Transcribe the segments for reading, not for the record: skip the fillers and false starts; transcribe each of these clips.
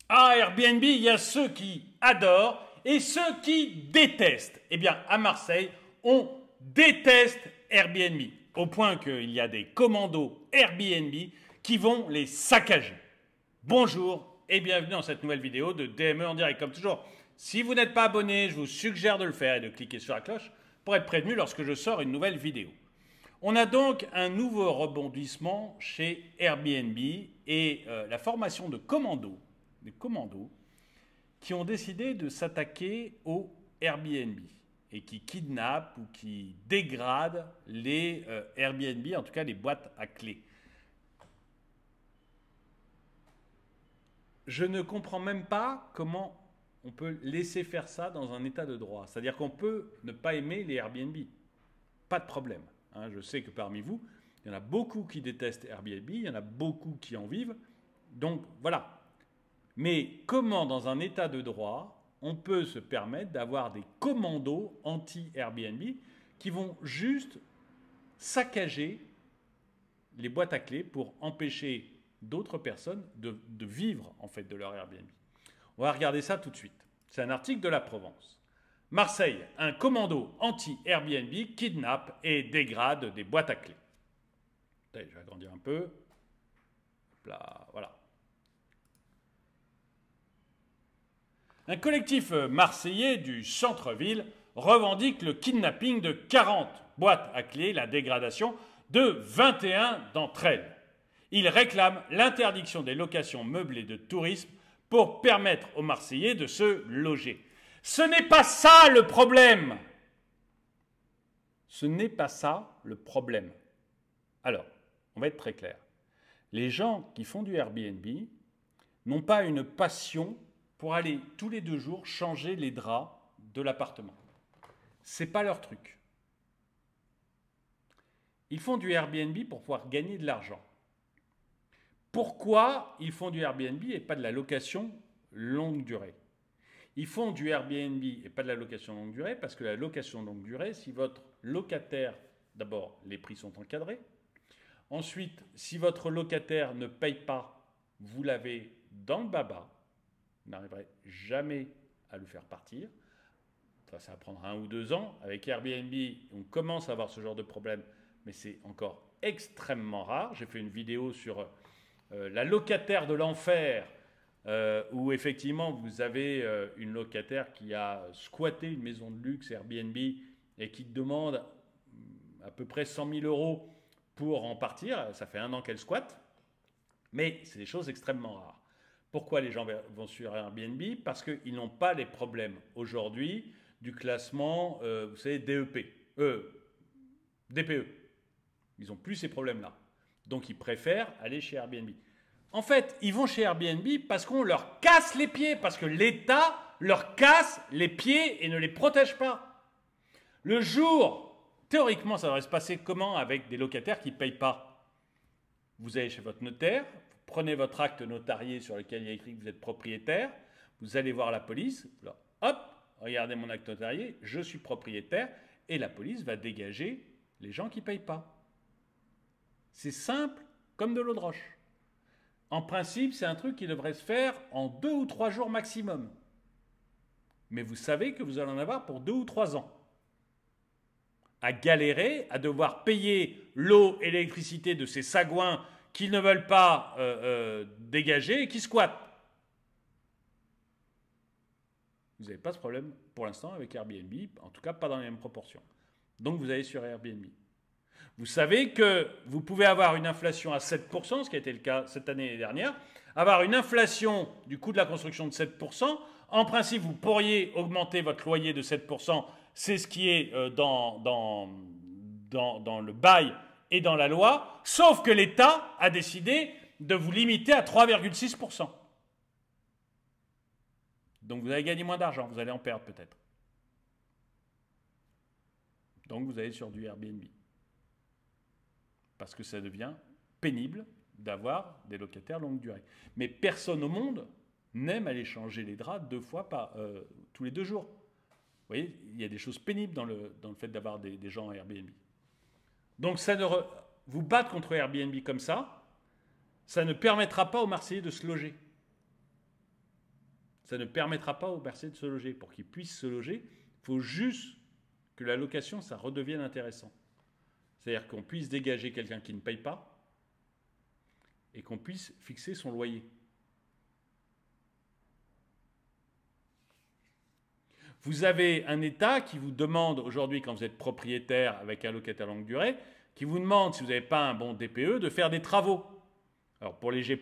Ah, Airbnb, il y a ceux qui adorent et ceux qui détestent. Eh bien, à Marseille, on déteste Airbnb, au point qu'il y a des commandos Airbnb qui vont les saccager. Bonjour et bienvenue dans cette nouvelle vidéo de DME en direct. Comme toujours, si vous n'êtes pas abonné, je vous suggère de le faire et de cliquer sur la cloche pour être prévenu lorsque je sors une nouvelle vidéo. On a donc un nouveau rebondissement chez Airbnb et la formation de commandos, des commandos, qui ont décidé de s'attaquer au Airbnb et qui kidnappent ou qui dégradent les Airbnb, en tout cas les boîtes à clés. Je ne comprends même pas comment on peut laisser faire ça dans un état de droit. C'est-à-dire qu'on peut ne pas aimer les Airbnb. Pas de problème. Hein, je sais que parmi vous, il y en a beaucoup qui détestent Airbnb, il y en a beaucoup qui en vivent. Donc voilà. Mais comment dans un état de droit, on peut se permettre d'avoir des commandos anti-Airbnb qui vont juste saccager les boîtes à clés pour empêcher d'autres personnes de vivre en fait de leur Airbnb. On va regarder ça tout de suite. C'est un article de la Provence. Marseille, un commando anti-Airbnb kidnappe et dégrade des boîtes à clés. Allez, je vais agrandir un peu. Là, voilà. Un collectif marseillais du centre-ville revendique le kidnapping de 40 boîtes à clés, la dégradation de 21 d'entre elles. Il réclame l'interdiction des locations meublées de tourisme pour permettre aux Marseillais de se loger. Ce n'est pas ça le problème. Ce n'est pas ça le problème. Alors, on va être très clair. Les gens qui font du Airbnb n'ont pas une passion pour aller tous les 2 jours changer les draps de l'appartement. C'est pas leur truc. Ils font du Airbnb pour pouvoir gagner de l'argent. Pourquoi ils font du Airbnb et pas de la location longue durée? Ils font du Airbnb et pas de la location longue durée parce que la location longue durée, si votre locataire, d'abord, les prix sont encadrés. Ensuite, si votre locataire ne paye pas, vous l'avez dans le baba. Vous n'arriverez jamais à le faire partir. Ça va prendre 1 ou 2 ans. Avec Airbnb, on commence à avoir ce genre de problème, mais c'est encore extrêmement rare. J'ai fait une vidéo sur la locataire de l'enfer, où effectivement vous avez une locataire qui a squatté une maison de luxe Airbnb et qui demande à peu près 100 000 € pour en partir. Ça fait 1 an qu'elle squatte, mais c'est des choses extrêmement rares. Pourquoi les gens vont sur Airbnb? Parce qu'ils n'ont pas les problèmes aujourd'hui du classement, vous savez, DPE. Ils n'ont plus ces problèmes-là. Donc ils préfèrent aller chez Airbnb. En fait, ils vont chez Airbnb parce qu'on leur casse les pieds, parce que l'État leur casse les pieds et ne les protège pas. Le jour, théoriquement, ça devrait se passer comment avec des locataires qui ne payent pas? Vous allez chez votre notaire, vous prenez votre acte notarié sur lequel il y a écrit que vous êtes propriétaire, vous allez voir la police, là, hop, regardez mon acte notarié, je suis propriétaire, et la police va dégager les gens qui ne payent pas. C'est simple comme de l'eau de roche. En principe, c'est un truc qui devrait se faire en 2 ou 3 jours maximum. Mais vous savez que vous allez en avoir pour 2 ou 3 ans. À galérer, à devoir payer l'eau et l'électricité de ces sagouins qu'ils ne veulent pas dégager et qui squattent. Vous n'avez pas ce problème pour l'instant avec Airbnb, en tout cas pas dans les mêmes proportions. Donc vous allez sur Airbnb. Vous savez que vous pouvez avoir une inflation à 7%, ce qui a été le cas cette année et l'année dernière, avoir une inflation du coût de la construction de 7%. En principe, vous pourriez augmenter votre loyer de 7%, c'est ce qui est dans le bail et dans la loi, sauf que l'État a décidé de vous limiter à 3,6%. Donc vous allez gagner moins d'argent, vous allez en perdre peut-être. Donc vous allez sur du Airbnb. Parce que ça devient pénible d'avoir des locataires longue durée. Mais personne au monde n'aime aller changer les draps 2 fois tous les 2 jours. Vous voyez, il y a des choses pénibles dans le fait d'avoir des gens à Airbnb. Donc vous battre contre Airbnb comme ça ne permettra pas aux Marseillais de se loger. Ça ne permettra pas aux Marseillais de se loger. Pour qu'ils puissent se loger, il faut juste que la location, ça redevienne intéressant. C'est-à-dire qu'on puisse dégager quelqu'un qui ne paye pas et qu'on puisse fixer son loyer. Vous avez un État qui vous demande aujourd'hui, quand vous êtes propriétaire avec un locataire longue durée, qui vous demande, si vous n'avez pas un bon DPE, de faire des travaux. Alors pour les G+,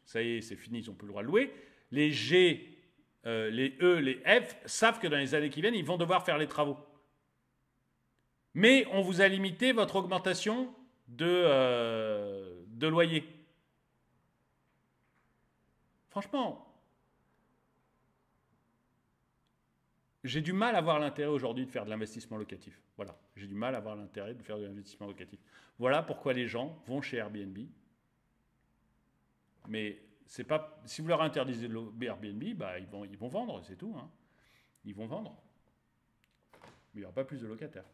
ça y est, c'est fini, ils n'ont plus le droit de louer. Les G, les E, les F savent que dans les années qui viennent, ils vont devoir faire les travaux. Mais on vous a limité votre augmentation de loyer. Franchement, j'ai du mal à voir l'intérêt aujourd'hui de faire de l'investissement locatif. Voilà, j'ai du mal à voir l'intérêt de faire de l'investissement locatif. Voilà pourquoi les gens vont chez Airbnb. Mais c'est pas, si vous leur interdisez Airbnb, bah, ils vont vendre, c'est tout. Hein. Ils vont vendre. Mais il n'y aura pas plus de locataires.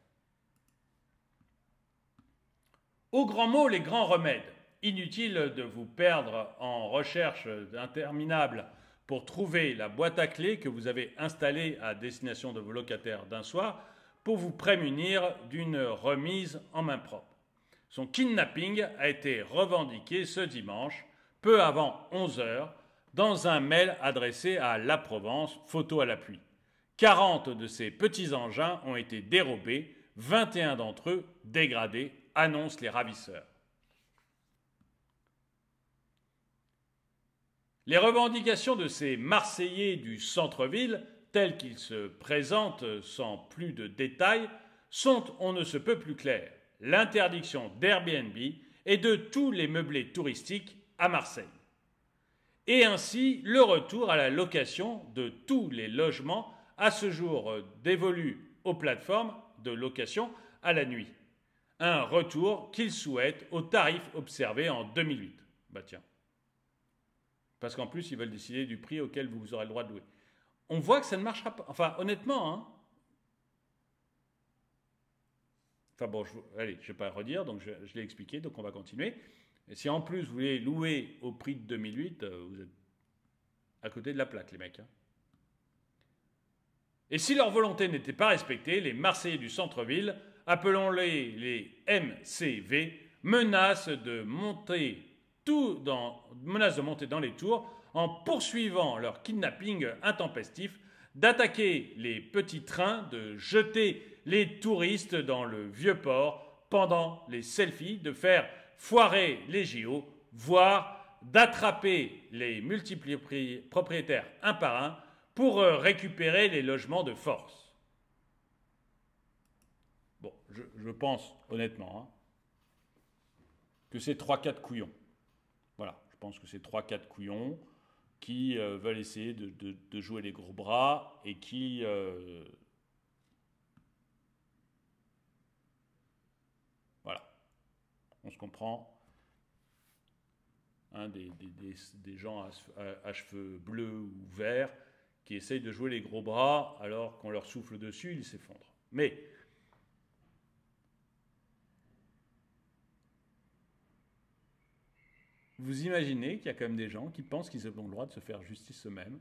Aux grands mots, les grands remèdes. Inutile de vous perdre en recherche interminable pour trouver la boîte à clés que vous avez installée à destination de vos locataires d'un soir pour vous prémunir d'une remise en main propre. Son kidnapping a été revendiqué ce dimanche, peu avant 11 h, dans un mail adressé à La Provence, photo à l'appui. 40 de ces petits engins ont été dérobés, 21 d'entre eux dégradés, annoncent les ravisseurs. Les revendications de ces Marseillais du centre-ville, telles qu'ils se présentent sans plus de détails, sont on ne se peut plus claires. L'interdiction d'Airbnb et de tous les meublés touristiques à Marseille. Et ainsi le retour à la location de tous les logements à ce jour dévolus aux plateformes de location à la nuit. Un retour qu'ils souhaitent aux tarifs observés en 2008. Bah tiens. Parce qu'en plus, ils veulent décider du prix auquel vous aurez le droit de louer. On voit que ça ne marchera pas. Enfin, honnêtement, hein. Enfin bon, allez, je ne vais pas redire, donc je l'ai expliqué, donc on va continuer. Et si en plus vous voulez louer au prix de 2008, vous êtes à côté de la plaque, les mecs. Hein. Et si leur volonté n'était pas respectée, les Marseillais du centre-ville, appelons-les les MCV, menacent de monter dans les tours en poursuivant leur kidnapping intempestif, d'attaquer les petits trains, de jeter les touristes dans le vieux port pendant les selfies, de faire foirer les JO, voire d'attraper les multipropriétaires un par un pour récupérer les logements de force. Bon, je pense honnêtement hein, que c'est 3-4 couillons. Voilà, je pense que c'est 3-4 couillons qui veulent essayer de jouer les gros bras et qui... voilà, on se comprend. Hein, des gens à cheveux bleus ou verts qui essayent de jouer les gros bras alors qu'on leur souffle dessus, ils s'effondrent. Mais... vous imaginez qu'il y a quand même des gens qui pensent qu'ils ont le droit de se faire justice eux-mêmes,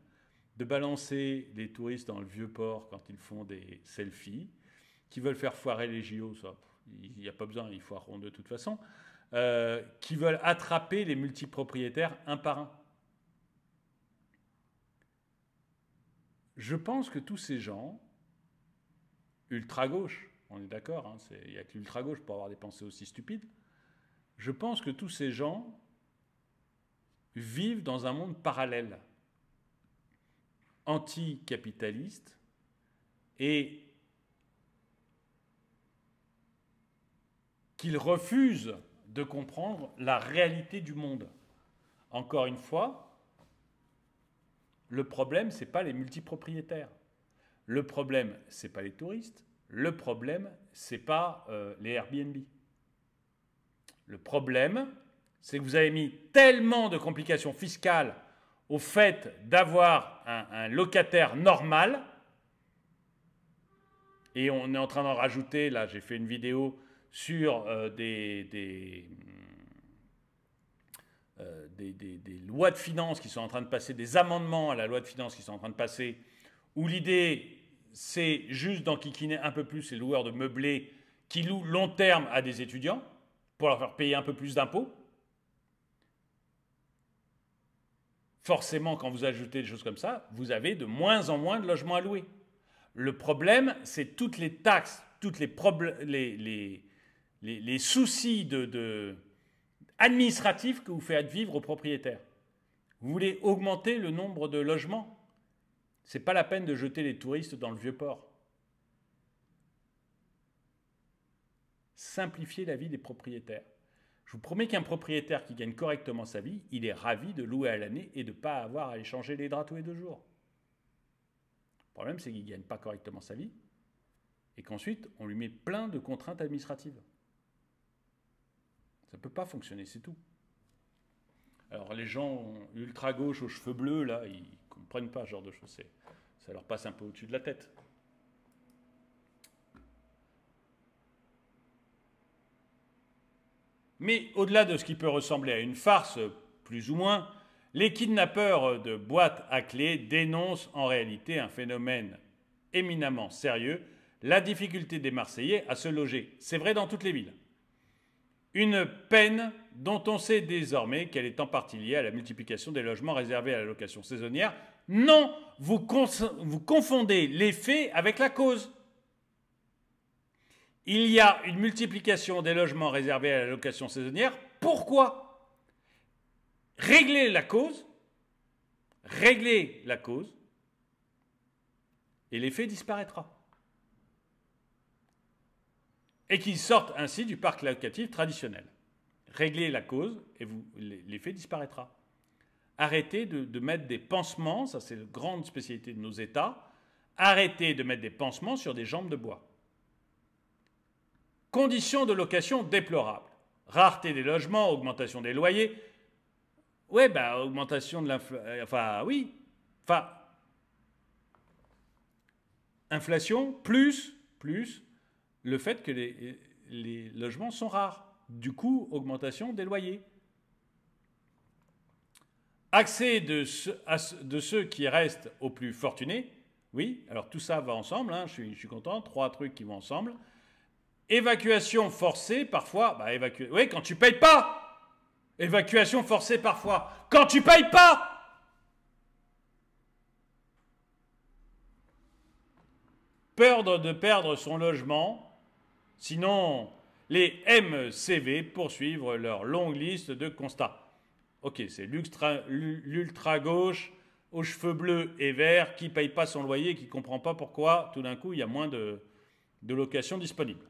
de balancer des touristes dans le vieux port quand ils font des selfies, qui veulent faire foirer les JO, ça, il n'y a pas besoin, ils foireront de toute façon, qui veulent attraper les multipropriétaires un par un. Je pense que tous ces gens, ultra-gauche, on est d'accord, hein, il n'y a que l'ultra-gauche pour avoir des pensées aussi stupides, je pense que tous ces gens vivent dans un monde parallèle, anticapitaliste, et qu'ils refusent de comprendre la réalité du monde. Encore une fois, le problème, ce n'est pas les multipropriétaires. Le problème, ce n'est pas les touristes. Le problème, ce n'est pas les Airbnb. Le problème, c'est que vous avez mis tellement de complications fiscales au fait d'avoir un locataire normal, et on est en train d'en rajouter, là j'ai fait une vidéo sur des des lois de finances qui sont en train de passer, des amendements à la loi de finances qui sont en train de passer, où l'idée, c'est juste d'enquiquiner un peu plus les loueurs de meublés qui louent long terme à des étudiants pour leur faire payer un peu plus d'impôts. Forcément, quand vous ajoutez des choses comme ça, vous avez de moins en moins de logements à louer. Le problème, c'est toutes les taxes, toutes les soucis administratifs que vous faites vivre aux propriétaires. Vous voulez augmenter le nombre de logements? Ce n'est pas la peine de jeter les touristes dans le vieux port. Simplifiez la vie des propriétaires. Je vous promets qu'un propriétaire qui gagne correctement sa vie, il est ravi de louer à l'année et de ne pas avoir à échanger les draps tous les 2 jours. Le problème, c'est qu'il ne gagne pas correctement sa vie et qu'ensuite, on lui met plein de contraintes administratives. Ça ne peut pas fonctionner, c'est tout. Alors les gens ultra-gauche aux cheveux bleus, là, ils ne comprennent pas ce genre de choses. Ça leur passe un peu au-dessus de la tête. Mais au-delà de ce qui peut ressembler à une farce, plus ou moins, les kidnappeurs de boîtes à clés dénoncent en réalité un phénomène éminemment sérieux, la difficulté des Marseillais à se loger. C'est vrai dans toutes les villes. Une peine dont on sait désormais qu'elle est en partie liée à la multiplication des logements réservés à la location saisonnière. Non, vous confondez l'effet avec la cause. Il y a une multiplication des logements réservés à la location saisonnière. Pourquoi? Réglez la cause, et l'effet disparaîtra. Et qu'ils sortent ainsi du parc locatif traditionnel. Réglez la cause et l'effet disparaîtra. Arrêtez de mettre des pansements, ça c'est la grande spécialité de nos États, arrêtez de mettre des pansements sur des jambes de bois. Conditions de location déplorables. Rareté des logements, augmentation des loyers. Ouais, augmentation de l'inflation. Inflation plus le fait que les logements sont rares. Du coup, augmentation des loyers. Accès de ceux qui restent aux plus fortunés. Oui, alors tout ça va ensemble, hein, je suis content. 3 trucs qui vont ensemble. Évacuation forcée, parfois. Oui, quand tu payes pas. Évacuation forcée, parfois. Quand tu payes pas. Peur de perdre son logement. Sinon, les MCV poursuivent leur longue liste de constats. Ok, c'est l'ultra-gauche aux cheveux bleus et verts qui ne paye pas son loyer et qui ne comprend pas pourquoi tout d'un coup il y a moins de locations disponibles.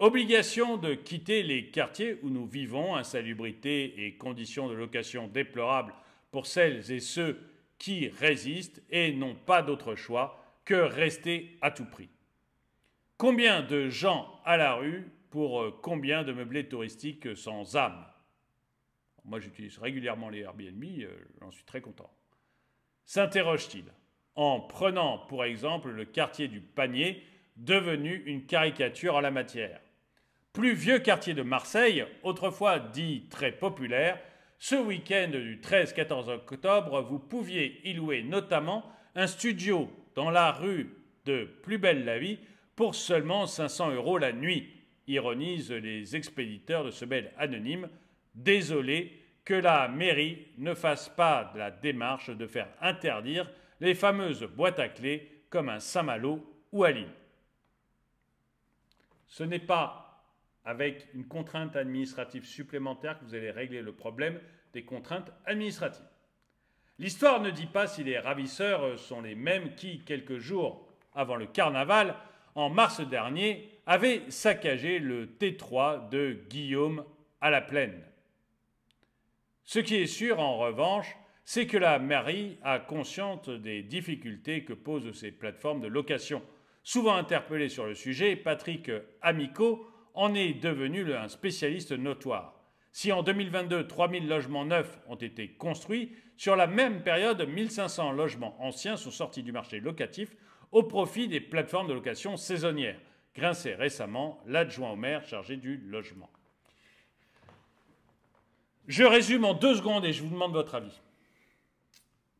Obligation de quitter les quartiers où nous vivons, insalubrité et conditions de location déplorables pour celles et ceux qui résistent et n'ont pas d'autre choix que rester à tout prix. Combien de gens à la rue pour combien de meublés touristiques sans âme? Moi, j'utilise régulièrement les Airbnb, j'en suis très content. S'interroge-t-il en prenant pour exemple le quartier du Panier, devenu une caricature en la matière. Plus vieux quartier de Marseille, autrefois dit très populaire, ce week-end du 13-14 octobre, vous pouviez y louer notamment un studio dans la rue de Plus belle la vie pour seulement 500 € la nuit, ironisent les expéditeurs de ce mail anonyme. Désolé que la mairie ne fasse pas de la démarche de faire interdire les fameuses boîtes à clés comme un Saint-Malo ou Aline. Ce n'est pas avec une contrainte administrative supplémentaire que vous allez régler le problème des contraintes administratives. L'histoire ne dit pas si les ravisseurs sont les mêmes qui, quelques jours avant le carnaval, en mars dernier, avaient saccagé le T3 de Guillaume à la Plaine. Ce qui est sûr, en revanche, c'est que la mairie a conscience des difficultés que posent ces plateformes de location. Souvent interpellé sur le sujet, Patrick Amico en est devenu un spécialiste notoire. Si en 2022, 3000 logements neufs ont été construits, sur la même période, 1500 logements anciens sont sortis du marché locatif au profit des plateformes de location saisonnières. Grinçait récemment l'adjoint au maire chargé du logement. Je résume en 2 secondes et je vous demande votre avis.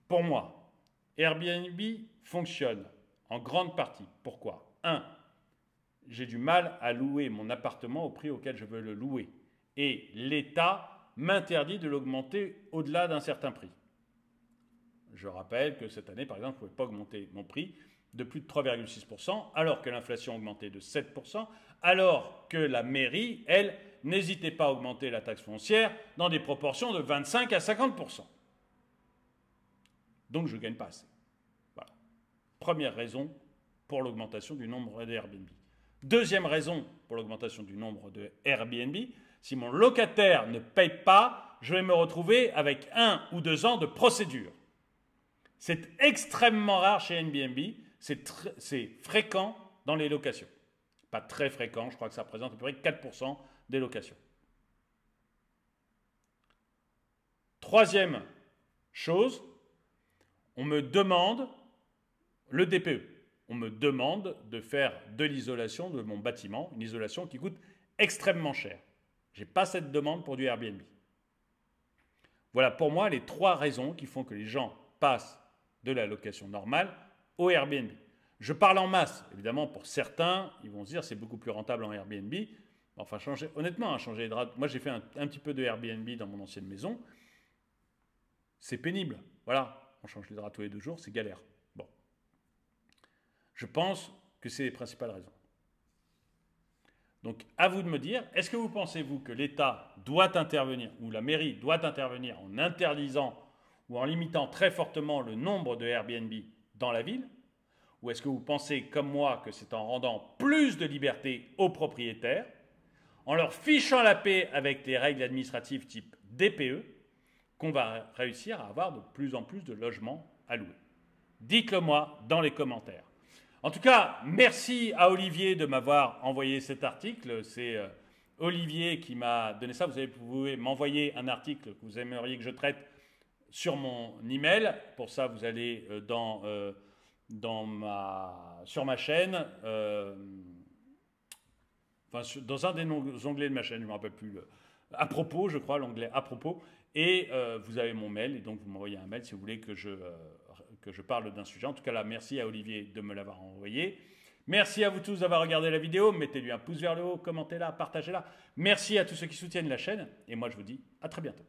Pour moi, Airbnb fonctionne en grande partie. Pourquoi? 1. J'ai du mal à louer mon appartement au prix auquel je veux le louer. Et l'État m'interdit de l'augmenter au-delà d'un certain prix. Je rappelle que cette année, par exemple, je ne pouvais pas augmenter mon prix de plus de 3,6%, alors que l'inflation a augmenté de 7%, alors que la mairie, elle, n'hésitait pas à augmenter la taxe foncière dans des proportions de 25 à 50%. Donc je ne gagne pas assez. Voilà. Première raison pour l'augmentation du nombre d'Airbnb. Deuxième raison pour l'augmentation du nombre de Airbnb, si mon locataire ne paye pas, je vais me retrouver avec 1 ou 2 ans de procédure. C'est extrêmement rare chez Airbnb, c'est fréquent dans les locations. Pas très fréquent, je crois que ça représente à peu près 4% des locations. Troisième chose, on me demande le DPE. On me demande de faire de l'isolation de mon bâtiment, une isolation qui coûte extrêmement cher. Je n'ai pas cette demande pour du Airbnb. Voilà pour moi les 3 raisons qui font que les gens passent de la location normale au Airbnb. Je parle en masse. Évidemment, pour certains, ils vont se dire c'est beaucoup plus rentable en Airbnb. Enfin, honnêtement, changer les draps. Moi, j'ai fait un petit peu de Airbnb dans mon ancienne maison. C'est pénible. Voilà, on change les draps tous les 2 jours, c'est galère. Bon. Je pense que c'est les principales raisons. Donc, à vous de me dire, est-ce que vous pensez, vous, que l'État doit intervenir, ou la mairie doit intervenir en interdisant ou en limitant très fortement le nombre de Airbnb dans la ville? Ou est-ce que vous pensez, comme moi, que c'est en rendant plus de liberté aux propriétaires, en leur fichant la paix avec les règles administratives type DPE, qu'on va réussir à avoir de plus en plus de logements à louer? Dites-le moi dans les commentaires. En tout cas, merci à Olivier de m'avoir envoyé cet article. C'est Olivier qui m'a donné ça. Vous pouvez m'envoyer un article que vous aimeriez que je traite sur mon email. Pour ça, vous allez sur ma chaîne, dans un des onglets de ma chaîne, je ne me rappelle plus, à propos, je crois, l'onglet à propos, et vous avez mon mail, et donc vous m'envoyez un mail si vous voulez que je parle d'un sujet. En tout cas là, merci à Olivier de me l'avoir envoyé. Merci à vous tous d'avoir regardé la vidéo, mettez-lui un pouce vers le haut, commentez-la, partagez-la. Merci à tous ceux qui soutiennent la chaîne, et moi je vous dis à très bientôt.